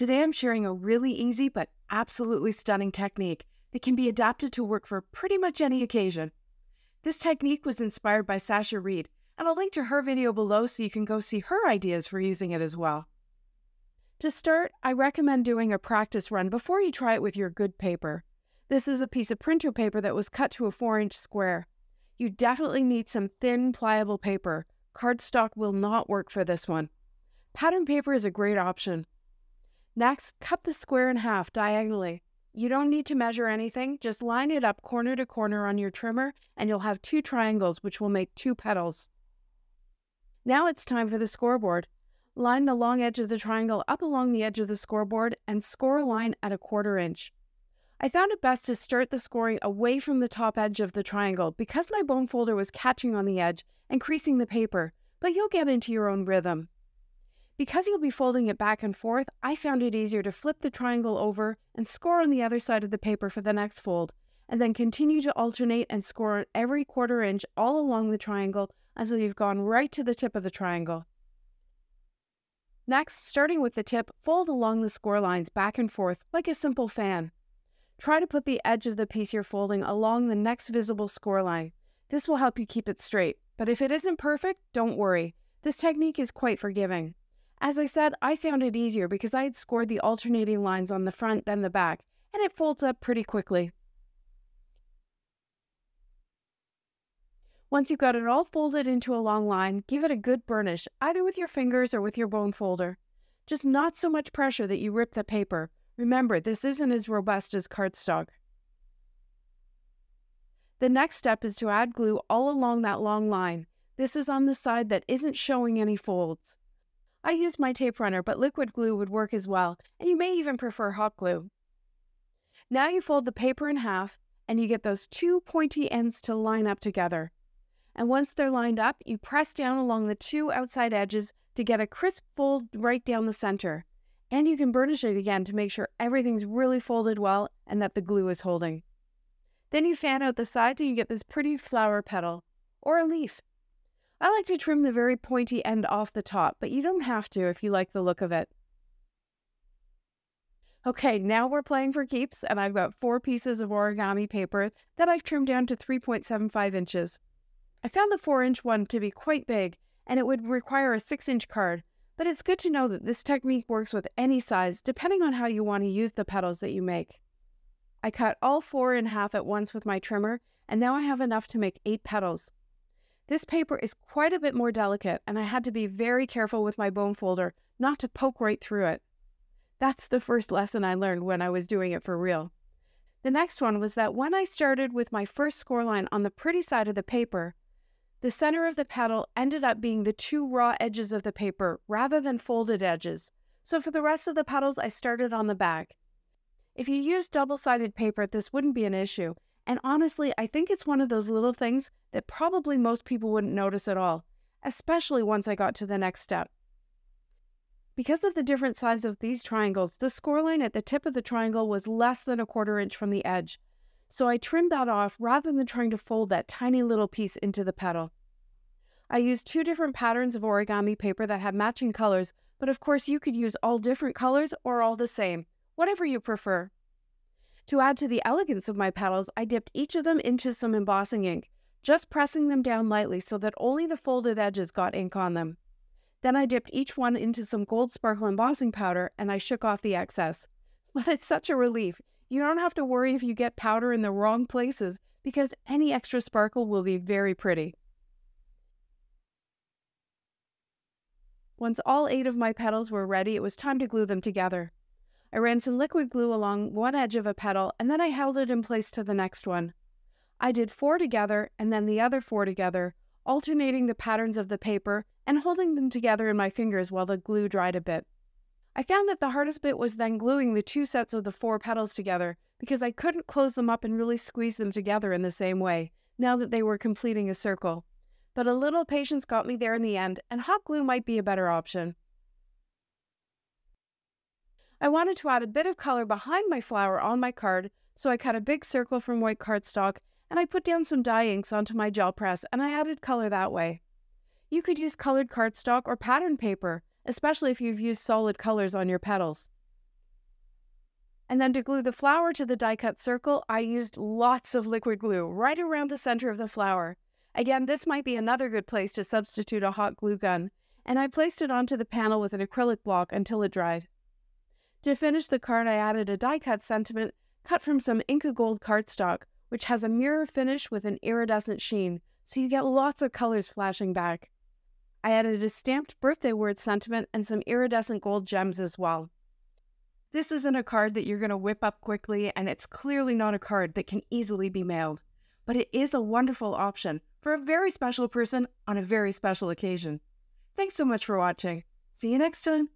Today I'm sharing a really easy but absolutely stunning technique that can be adapted to work for pretty much any occasion. This technique was inspired by Sasha Reed, and I'll link to her video below so you can go see her ideas for using it as well. To start, I recommend doing a practice run before you try it with your good paper. This is a piece of printer paper that was cut to a 4-inch square. You definitely need some thin, pliable paper. Cardstock will not work for this one. Pattern paper is a great option. Next, cut the square in half diagonally. You don't need to measure anything, just line it up corner to corner on your trimmer and you'll have 2 triangles which will make 2 petals. Now it's time for the scoreboard. Line the long edge of the triangle up along the edge of the scoreboard and score a line at 1/4 inch. I found it best to start the scoring away from the top edge of the triangle because my bone folder was catching on the edge and creasing the paper, but you'll get into your own rhythm. Because you'll be folding it back and forth, I found it easier to flip the triangle over and score on the other side of the paper for the next fold, and then continue to alternate and score on every 1/4 inch all along the triangle until you've gone right to the tip of the triangle. Next, starting with the tip, fold along the score lines back and forth like a simple fan. Try to put the edge of the piece you're folding along the next visible score line. This will help you keep it straight, but if it isn't perfect, don't worry. This technique is quite forgiving. As I said, I found it easier because I had scored the alternating lines on the front then the back, and it folds up pretty quickly. Once you've got it all folded into a long line, give it a good burnish, either with your fingers or with your bone folder. Just not so much pressure that you rip the paper. Remember, this isn't as robust as cardstock. The next step is to add glue all along that long line. This is on the side that isn't showing any folds. I used my tape runner, but liquid glue would work as well, and you may even prefer hot glue. Now you fold the paper in half, and you get those 2 pointy ends to line up together. And once they're lined up, you press down along the 2 outside edges to get a crisp fold right down the center. And you can burnish it again to make sure everything's really folded well and that the glue is holding. Then you fan out the sides and you get this pretty flower petal, or a leaf. I like to trim the very pointy end off the top, but you don't have to if you like the look of it. Okay, now we're playing for keeps, and I've got 4 pieces of origami paper that I've trimmed down to 3.75 inches. I found the 4-inch one to be quite big, and it would require a 6-inch card, but it's good to know that this technique works with any size, depending on how you want to use the petals that you make. I cut all 4 in half at once with my trimmer, and now I have enough to make 8 petals. This paper is quite a bit more delicate, and I had to be very careful with my bone folder not to poke right through it. That's the first lesson I learned when I was doing it for real. The next one was that when I started with my first score line on the pretty side of the paper, the center of the petal ended up being the 2 raw edges of the paper rather than folded edges. So for the rest of the petals, I started on the back. If you use double-sided paper, this wouldn't be an issue. And honestly, I think it's one of those little things that probably most people wouldn't notice at all, especially once I got to the next step. Because of the different size of these triangles, the score line at the tip of the triangle was less than 1/4 inch from the edge. So I trimmed that off rather than trying to fold that tiny little piece into the petal. I used 2 different patterns of origami paper that had matching colors, but of course you could use all different colors or all the same, whatever you prefer. To add to the elegance of my petals, I dipped each of them into some embossing ink, just pressing them down lightly so that only the folded edges got ink on them. Then I dipped each one into some gold sparkle embossing powder and I shook off the excess. But it's such a relief. You don't have to worry if you get powder in the wrong places because any extra sparkle will be very pretty. Once all 8 of my petals were ready, it was time to glue them together. I ran some liquid glue along one edge of a petal, and then I held it in place to the next one. I did 4 together, and then the other 4 together, alternating the patterns of the paper and holding them together in my fingers while the glue dried a bit. I found that the hardest bit was then gluing the 2 sets of the 4 petals together, because I couldn't close them up and really squeeze them together in the same way, now that they were completing a circle. But a little patience got me there in the end, and hot glue might be a better option. I wanted to add a bit of color behind my flower on my card, so I cut a big circle from white cardstock, and I put down some dye inks onto my gel press, and I added color that way. You could use colored cardstock or pattern paper, especially if you've used solid colors on your petals. And then to glue the flower to the die-cut circle, I used lots of liquid glue right around the center of the flower. Again, this might be another good place to substitute a hot glue gun, and I placed it onto the panel with an acrylic block until it dried. To finish the card, I added a die-cut sentiment cut from some INCA gold cardstock, which has a mirror finish with an iridescent sheen, so you get lots of colors flashing back. I added a stamped birthday word sentiment and some iridescent gold gems as well. This isn't a card that you're going to whip up quickly, and it's clearly not a card that can easily be mailed, but it is a wonderful option for a very special person on a very special occasion. Thanks so much for watching. See you next time.